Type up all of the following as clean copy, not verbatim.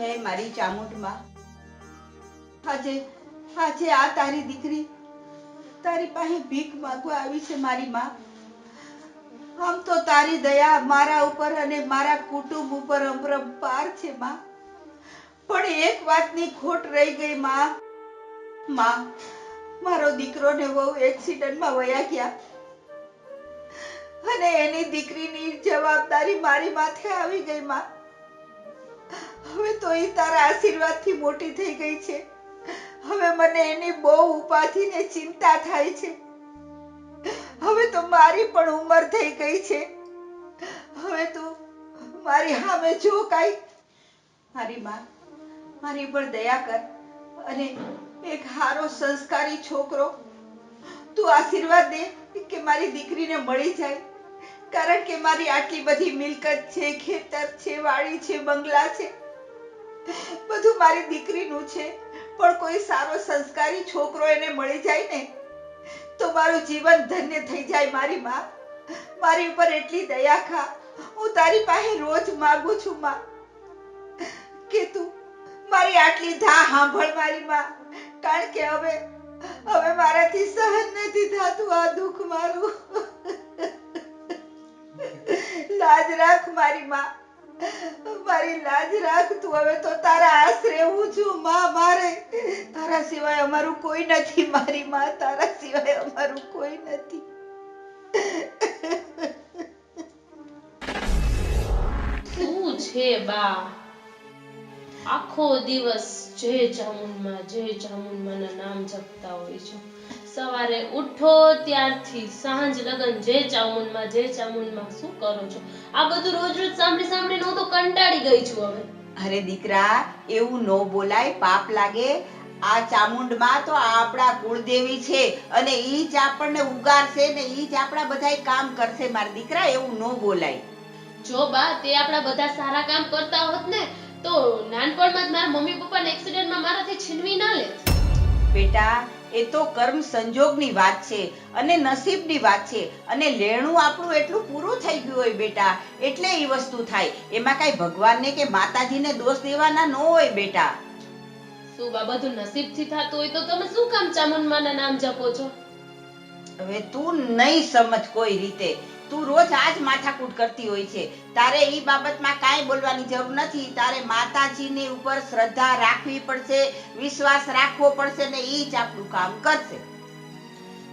હે મારી ચામુંડમાં, આજે આજે આ તારી દીકરી તારી પાસે ભીખ માંગવા આવી છે મારી માં. આમ તો તારી દયા મારા ઉપર અને મારા કુટુંબ ઉપર અપરંપાર છે માં, પણ એક વાતની ખોટ રહી ગઈ માં. માં, મારો દીકરો ને વહુ એક્સિડન્ટમાં વયા ગયા અને એની દીકરીની જવાબદારી મારી માથે આવી ગઈ માં. હવે તો એ તારા આશીર્વાદથી મોટી થઈ ગઈ છે. હવે મને એની બહુ ઉપાધિ ને ચિંતા થાય છે. હવે તો મારી પણ ઉંમર થઈ ગઈ છે. હવે તું મારી સામે જો કાઈ. મારી માં, મારી પર દયા કર અને એક હારો સંસ્કારી છોકરો તું આશીર્વાદ દે કે મારી દીકરીને મળી જાય. કારણ કે મારી આટલી બધી મિલકત છે, ખેતર છે, વાડી છે, બંગલા છે, બધું મારી દીકરીનું છે, પણ કોઈ સારો સંસ્કારી છોકરો એને મળી જાય ને તો મારું જીવન ધન્ય થઈ જાય. મારી માં, મારી ઉપર એટલી દયા ખા. હું તારી પાસે રોજ માંગુ છું માં કે તું મારી આટલી ધા સાંભળ મારી માં. કારણ કે હવે મારાથી સહન નથી થતું આ દુઃખ મારું. લાજ રાખ મારી માં, મારી લાજ રાખ તું. હવે તો તારા આશરે હું છું માં. મારે તારા સિવાય અમારું કોઈ નથી મારી માં, તારા સિવાય અમારું કોઈ નથી. શું છે બા, આખો દિવસ જય ચામુંડમાના નામ જપતા હોય છો. સવારે ઉઠો ત્યારથી સાંજ લગન જય ચામુંડમાં શું કરો છો? આ બધું રોજ રોજ સાંભળીને હું તો કંટાળી ગઈ છું હવે. અરે દીકરા, એવું ન બોલાય, પાપ લાગે. આ ચામુંડમાં તો આપણા કુળદેવી છે અને ઈ જ આપણને ઉગારશે ને ઈ જ આપણા બધાય કામ કરશે. મારા દીકરા, એવું ન બોલાય. જો બા, તે આપણા બધા સારા કામ કરતા હોત ને તો નાનપણમાં જ મારા મમ્મી પપ્પાને એક્સિડન્ટમાં મારાથી છીનવી ના લેત. બેટા, એ તો કર્મ સંજોગની વાત છે અને નસીબની વાત છે અને લેણું આપણું એટલું પૂરું થઈ ગયું હોય બેટા, એટલે એ વસ્તુ થાય. એમાં કઈ ભગવાનને કે માતાજીને દોષ દેવાના ન હોય બેટા. શું બા, બધું નસીબથી થતું હોય તો તમે શું કામ ચામુંડમાના નામ જપો છો? હવે તું નહીં સમજ કોઈ રીતે. તું રોજ આજ માથાકૂટ કરતી હોય છે. તારે ઈ બાબતમાં કાંઈ બોલવાની જરૂર નથી. તારે માતાજીની ઉપર શ્રદ્ધા રાખવી પડશે, વિશ્વાસ રાખવો પડશે ને ઈ જ આપણું કામ કરશે.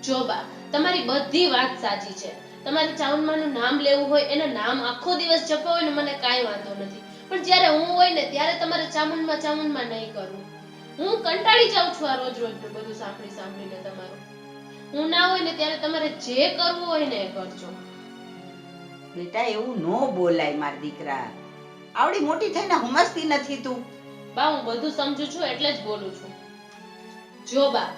જો બા, તમારી બધી વાત સાચી છે. તમારે ચામુંડમાનું નામ લેવું હોય, એના નામ આખો દિવસ જપવા હોય ને મને કાંઈ વાંધો નથી. પણ જ્યારે હું હોય ને ત્યારે તમારે ચામુંડમાં નહીં કરવું. હું કંટાળી જાઉં છું આ રોજ રોજનું બધું સાંભળીને તમારું. હું ના હોય ને ત્યારે તમારે જે કરવું હોય ને એ કરજો. બેટા, એવું ન બોલાય મારા દીકરા. આવડી મોટી થઈને સમજતી નથી તું. બા, હું બધું સમજુ છું એટલે જ બોલું છું. જો બા,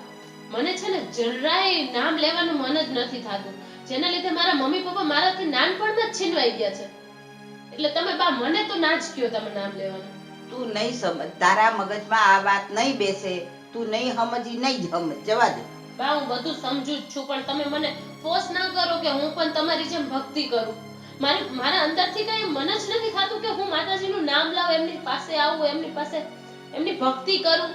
મને છે ને જરાય નામ લેવાનું મન જ નથી થતું, જેના લીધે મારા મમ્મી પપ્પા મારાથી નાનપણમાં જ છીનવાઈ ગયા છે. એટલે તમે બા મને તો ના જ કયો તમે નામ લેવાનું. તું નહીં સમજ, તારા મગજમાં આ વાત નહીં બેસે. તું નહીં સમજી, નહીં સમજ, જવા દે. બા, હું બધું સમજુ જ છું, પણ તમે મને ફોર્સ ના કરો કે હું પણ તમારી જેમ ભક્તિ કરું. મારા અંદરથી કઈ મન જ નથી થતું કે હું માતાજીનું નામ લાવ, એમની પાસે આવું, એમની ભક્તિ કરું.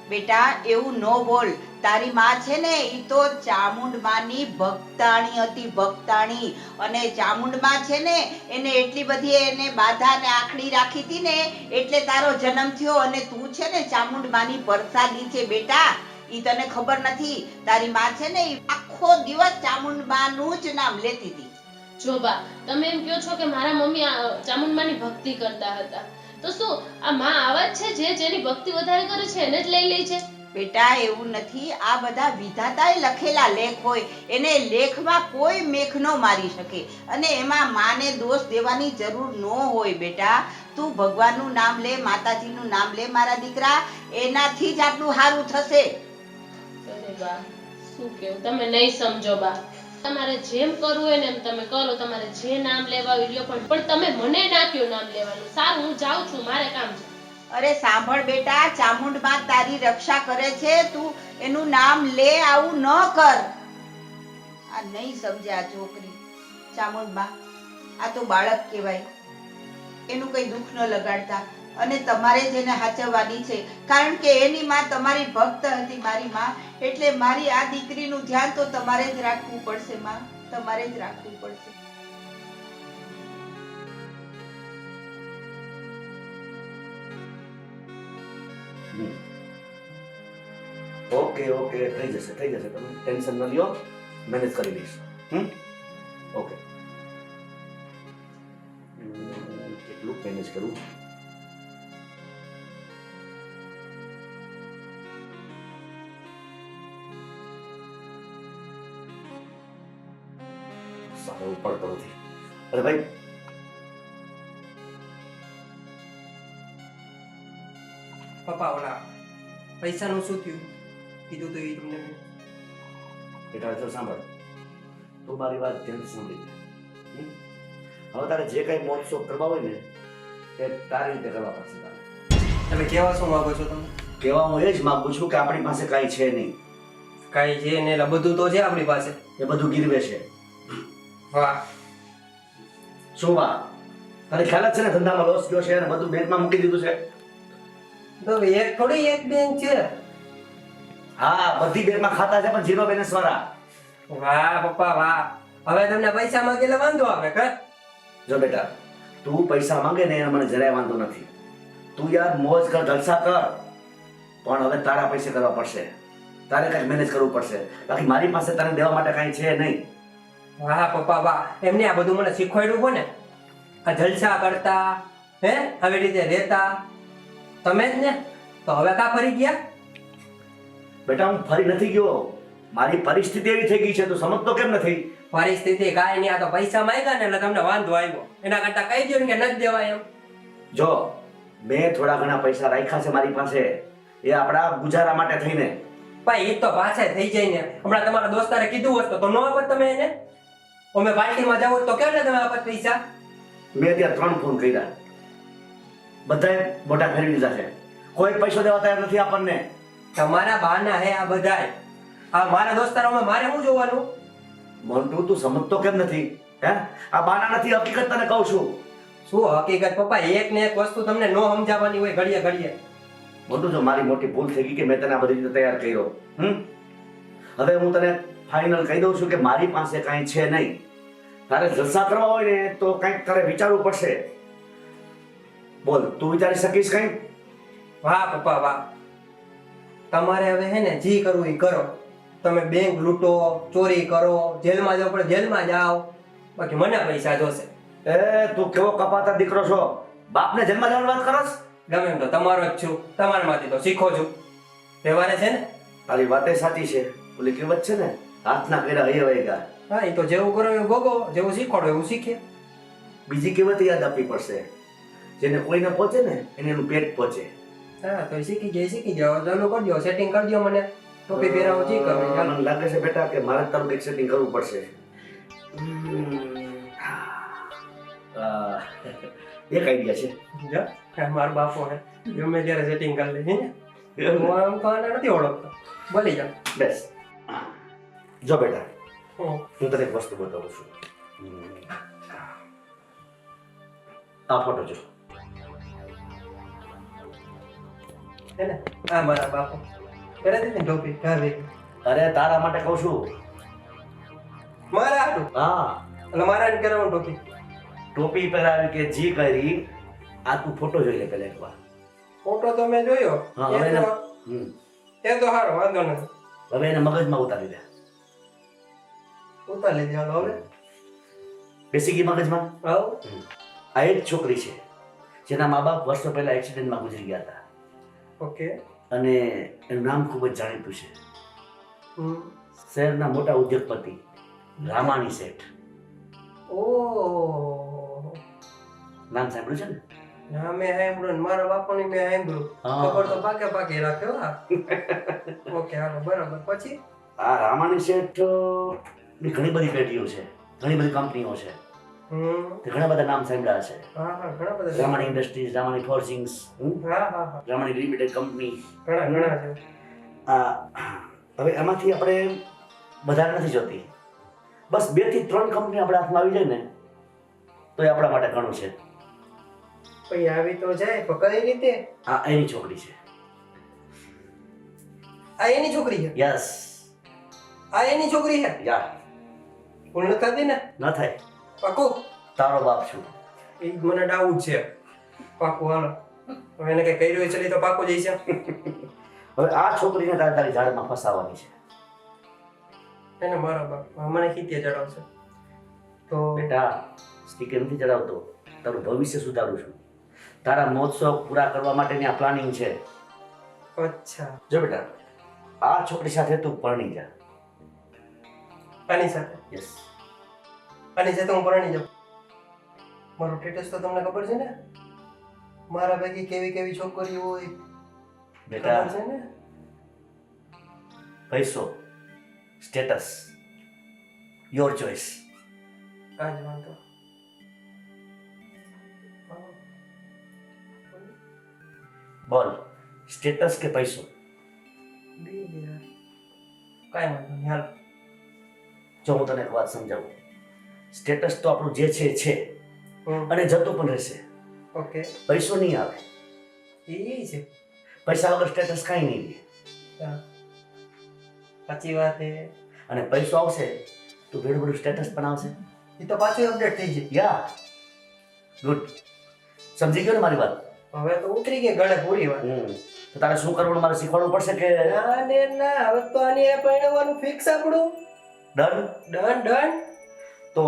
બેટા, એવું ન બોલ. તારી માં છે ને ઈ તો ચામુંડમાની ભક્તાણી હતી, ભક્તાણી. અને ચામુંડમાં છે ને એને એટલી બધી એને બાધા ને આખડી રાખી હતી ને એટલે તારો જન્મ થયો. અને તું છે ને ચામુંડમાની પ્રસાદી છે બેટા. ઈ તને ખબર નથી. તારી માં છે ને આખો દિવસ ચામુંડમાનું જ નામ લેતી હતી. જો બા, તમે એમ કહો છો કે મારા મમ્મી ચામુંડમાની ભક્તિ કરતા હતા, તો શું આ માં આવા જ છે જેની ભક્તિ વધારે કરે છે એને જ લઈ લે છે? બેટા, એવું નથી. આ બધા વિધાતાએ લખેલા લેખ હોય, એને લેખમાં કોઈ મેખ ન મારી શકે અને એમાં માને દોષ દેવાની જરૂર ન હોય બેટા. તું ભગવાનનું નામ લે, માતાજીનું નામ લે મારા દીકરા, એનાથી જ આપણું સારું થશે. અરે બા, શું કેવું, તમે નહીં સમજો બા. તમારે જેમ કરવું હોય ને એમ તમે કરો, તમારે જે નામ લેવા હોય લ્યો, પણ તમે મને ના કયો નામ લેવાનું. સારું, હું જાઉં છું, મારે કામ છે. અરે સાંભળ બેટા, ચામુંડમાં તારી રક્ષા કરે છે. તું એનું નામ લે, આવું ન કર. આ નહીં સમજે આ છોકરી. ચામુંડમાં આ તો બાળક કહેવાય. એનું કંઈ દુઃખ ન લગાડતા. અને તમારે જ એને હાચવવાની છે, કારણ કે એની માં તમારી ભક્ત હતી મારી માં. એટલે મારી આ દીકરીનું ધ્યાન તો તમારે જ રાખવું પડશે માં, તમારે જ રાખવું પડશે. ઓકે ઓકે, થઈ જશે તમે ટેન્શન ન લ્યો, મેનેજ કરી લઈશ. ઓકે, કેટલું મેનેજ કરું? સારું પડતો નથી. અરે ભાઈ, પપ્પા ઓલા પૈસાનું શું થયું? કીધું તો એ તમને મેં. બેટા જો સાંભળ, તું મારી વાત ધ્યાનથી સાંભળી લે. હવે તારે જે કઈ મોજ શોખ કરવા હોય ને તે તારી રીતે કરવા પડશે. તારે તમે કેવા શું માંગો છો? તમે કહેવા હું એ જ માંગુ છું કે આપણી પાસે કાંઈ છે નહીં. કાંઈ છે ને? એટલે બધું તો છે આપણી પાસે. એ બધું ગીરવે છે. વાહ, શું વાહ? તારે ખ્યાલ જ છે ને ધંધામાં લોસ ગયો છે અને બધું બેંકમાં મૂકી દીધું છે. તો એક થોડી એક બેંક છે. હા, બધી બેંકમાં ખાતા છે પણ ઝીરો બેલેન્સ વાળા. વાહ પપ્પા વાહ, હવે તમને પૈસા માંગે એટલે વાંધો આવે કે? જો બેટા, તું પૈસા માંગે ને મને જરાય વાંધો નથી. તું યાર મોજ કર, જલસા કર, પણ હવે તારા પૈસે કરવા પડશે. તારે કંઈક મેનેજ કરવું પડશે, બાકી મારી પાસે તને દેવા માટે કાંઈ છે નહીં. વાહ પપ્પા વાહ, એમને આ બધું મને શીખવાડ્યું કોને? આ જલસા કરતા, હે આવી રીતે રહેતા તમે જ ને. તો હવે કા ફરી ગયા? બેટા હું ફરી નથી ગયો, મારી પરિસ્થિતિ એવી થઈ ગઈ છે, તું સમજતો કેમ નથી? પરિસ્થિતિ કાંઈ નહીં, આ તો પૈસા માંગ્યા ને એટલે તમને વાંધો આવ્યો. એના કરતા કહી દો કે નથી દેવાય એમ. જો મેં થોડા ઘણા પૈસા રાખ્યા છે મારી પાસે, એ આપણા ગુજારા માટે થઈને. ભાઈ એ તો પાછા થઈ જાય ને. હમણાં તમારા દોસ્તારે કીધું હોત તો ન આપત તમે એને? અમે પાર્ટીમાં જાવ તો કેમ ને તમે આપત પૈસા? મેં ત્યાં 3 ફોન કર્યા, બધાએ મોટા ફેરવી દીધા છે. કોઈ પૈસો દેવા તૈયાર નથી આપણને. તમારા બહાના હે આ બધાય. આ મારા દોસ્તારોમાં મારે શું જોવાનું? મોન્ટુ તું સમજતો કેમ નથી? હે આ બાના નથી, હકીકત તને કહું છું. શું હકીકત પપ્પા? એક ને એક વસ્તુ તમને ન સમજાવવાની હોય ઘડીએ ઘડીએ. મોન્ટુ જો મારી મોટી ભૂલ થઈ ગઈ કે મેં તને આ બધી રીતે તૈયાર કર્યો. હવે હું તને ફાઇનલ કહી દઉં છું કે મારી પાસે કાંઈ છે નહીં. તારે જલસા કરવા હોય ને તો કંઈક તારે વિચારવું પડશે. બોલ, તું વિચારી શકીશ કંઈ? વાહ પપ્પા વાહ, તમારે હવે હે ને જી કરવું એ કરો. તમે બેંક લૂંટો, ચોરી કરો, જેલમાં જાઓ પડે જેલમાં જાઓ, બાકી મને પૈસા જોશે. એ તું કેવો કપાતા દીકરો છો? બાપને જન્મ જવાની વાત કરસ? ગમે એમ તો તમારો જ છું, તમારામાંથી તો શીખો છું. વ્યવહારે છે ને? તારી વાતે સાચી છે. ઓલી કહેવત છે ને, હાથના કર્યા હૈયે વૈગા. હા, એ તો જેવું કરો એવું ભોગવો, જેવું શીખવાડો એવું શીખે. બીજી કહેવત યાદ આપવી પડશે, જેને કોઈને પહોંચે ને એને એનું પેટ પહોંચે. હા, તો શીખી જાઓ. ચાલુ કરી દો, સેટિંગ કરી દો મને. ટોપી પહેરાવો, જી કરો. મને લાગે છે બેટા કે મારે તારું કંઈક સેટિંગ કરવું પડશે. એક આઈડિયા છે. જો, મારો બાપો હે, ગમે ત્યારે સેટિંગ કરી લે. હું આમ તો આને નથી ઓળખતો. બોલી જાઓ. બેસ. જો બેટા, હું તને એક વસ્તુ બતાવું છું. આ ફોટો જો. હે ને? આ મારા બાપો કરે છે ને ટોપી કાઢી. અરે તારા માટે કહું છું. મારા હાટું? હા, એટલે મારા ને કરાવવાનું ટોપી. ટોપી પહેરાવી કે જી કરી, આ તું ફોટો જોઈ લે પેલા એકવાર. ફોટો તો મેં જોયો. હા, હવે એ એને તો- એ તો સારો, વાંધો નથી. હવે એને મગજમાં ઉતારી દે. ઉતારી લીધી હાલો હવે. બેસી ગઈ મગજમાં? આવો. આ એક છોકરી છે જેના મા બાપ વર્ષો પહેલા એક્સિડન્ટમાં ગુજરી ગયા હતા ઓકે. અને એનું નામ ખૂબ જ જાણીતું છે. શહેરના મોટા ઉદ્યોગપતિ રામાણી શેઠ. ઓહ, નામ સાંભળ્યું છે ને? ના મેં સાંભળ્યું ને મારા બાપાની મેં સાંભળ્યું. હા. ખબર તો પાકે પાકે રાખ્યો. હા. ઓકે હાલો બરાબર. પછી આ રામાણી શેઠ ની ઘણી બધી પેઢીઓ છે, ઘણી બધી કંપનીઓ છે. તે ઘણા બધા નામ સાંભળ્યા છે. હા હા ઘણા બધા. રામાણી ઇન્ડસ્ટ્રીઝ, રામાણી ફોર્જિંગ્સ, હા હા હા રામાણી લિમિટેડ કંપની. ઘણા છે. હવે એમાંથી આપણે વધારે નથી જોતી. બસ 2 થી 3 કંપની આપણા હાથમાં આવી જાય ને તો એ આપણા માટે ઘણું છે. પછી આવી તો જાય પણ કઈ રીતે? આ એની છોકરી છે. આ એની છોકરી છે? યસ. આ એની છોકરી છે? યા. ભૂલ ન થતી ને? ન થાય. પાકું? તારો બાપ છું. એ જ મને ડાઉટ છે. પાકું હાલો. હવે એને કઈ કર્યું છે તો પાકું જઈ છે. હવે આ છોકરીને તારે તારી ઝાડમાં ફસાવવાની છે. એને મારો બાપ મને ખીતીએ ચડાવશે તો બેટા સ્ટીકર નથી ચડાવતો, તારું ભવિષ્ય સુધારું છું. તારા મહોત્સવ પૂરા કરવા માટેની આ પ્લાનિંગ છે. અચ્છા. જો બેટા, આ છોકરી સાથે તું પરણી જા. આની સાથે? યસ. આની સાથે હું પરણી જાઉં? મારો સ્ટેટસ તો તમને ખબર છે ને? મારા પૈકી કેવી કેવી છોકરીઓ હોય બેટા, ખબર છે ને? પૈસો, સ્ટેટસ, યોર ચોઇસ. આજ વાંધો. બોલ, સ્ટેટસ કે પૈસો? કાંઈ વાંધો નહીં હાલ. જો હું તને એક વાત સમજાવું, સ્ટેટસ તો આપણું જે છે એ છે અને જતું પણ રહેશે. ઓકે. પૈસો નહીં આવે. એ છે. પૈસા વગર સ્ટેટસ કાંઈ નહીં રહે. હા. સાચી વાત છે. અને પૈસો આવશે તો ભેડું ભેડું સ્ટેટસ પણ આવશે. એ તો પાછું અપડેટ થઈ જાય. યા ગુડ. સમજી ગયો ને મારી વાત? હવે તો ઉતરી ગઈ ગળે પૂરી વાત. તો તારે શું કરવાનું મારે શીખવાડવું પડશે કે ના ને ના, હવે તો આની એ પરણવાનું ફિક્સ આપણું. ડન? Done done. તો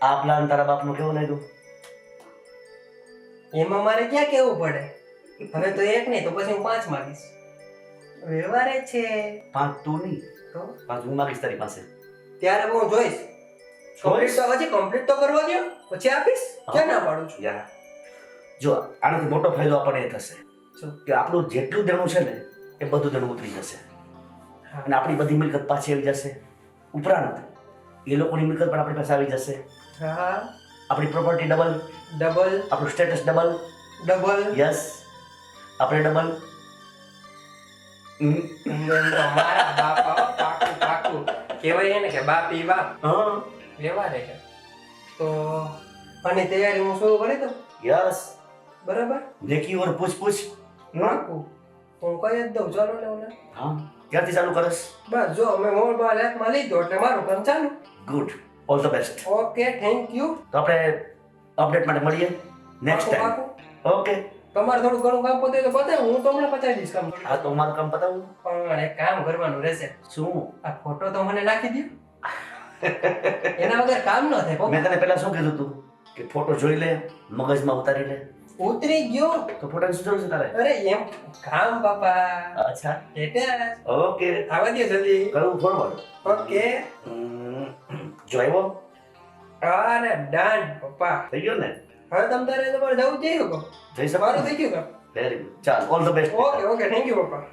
આ પ્લાન તારા બાપનું કેવું લાગ્યું? એમાં મારે ક્યાં કેવું પડે? હવે તો એક નહીં તો પછી હું 5 માંગીશ. વ્યવહારે છે 5 તું નહીં, તો 5 હું માગીશ તારી પાસે. ત્યારે હું જોઈશ. કમ્પ્લીટ તો હજી કમ્પ્લીટ તો કરવા દો પછી આપીશ. ક્યાં ના પાડું છું? યા જો, આનાથી મોટો ફાયદો આપણને એ થશે શું? કે આપણું જેટલું દેણું છે ને એ બધું દેણું ઉતરી જશે હા. અને આપણી બધી મિલકત પાછી આવી જશે. ઉપરાંત એ લોકોની મિલકત પણ આપણી પાસે આવી જશે. હા. આપણી પ્રોપર્ટી ડબલ, ડબલ આપણું સ્ટેટસ ડબલ. ડબલ. યસ, આપણે ડબલ. મારા બાપ આવો, પાકું પાકું. કહેવાય ને કે બાપ ઈ બાપ. હા. વ્યવહારે છે. તો અને તૈયારી હું શરૂ કરી દઉં? યસ. બરાબર. નેકી ઓર પૂછ પૂછ. પાકું. હું કહી જ દઉં. ચાલો ને ઓને. હા, ક્યારથી ચાલુ કરસ? બસ જો અમે મોબાઈલ હાથમાં લીધો એટલે મારું કામ ચાલુ. Good, all the best. Okay, thank you. તો આપણે અપડેટ માટે મળીએ નેક્સ્ટ ટાઈમ. ઓકે. તમારે થોડું ઘણું કામ પતે તો પતે, હું તમને પતાવી દઈશ કામ. હા, તો મારું કામ પતાવું. પણ એક કામ કરવાનું રહેશે. શું? આ ફોટો તો મને નાખી દો. એના વગર કામ ન થાય પપ્પા. મેં તને પહેલા શું કીધું તું કે ફોટો જોઈ લે, મગજમાં ઉતારી લે. ઉતરી ગયો. તો ફોટાની શું જરૂર છે તારે? અરે એમ કામ બાપા. અચ્છા, એટલે ઓકે. આવવા દો જલ્દી. કરું ફોરવર્ડ. ઓકે. જો આવ્યો? અરે ડન પપ્પા. થઈ ગયો ને? હવે તમ તારે તમારે જવું જ જઈ શકો. જઈ મારું શકો? થઈ ગયું કામ. Very good. ચાલ, all the best. Okay okay, thank you પપ્પા.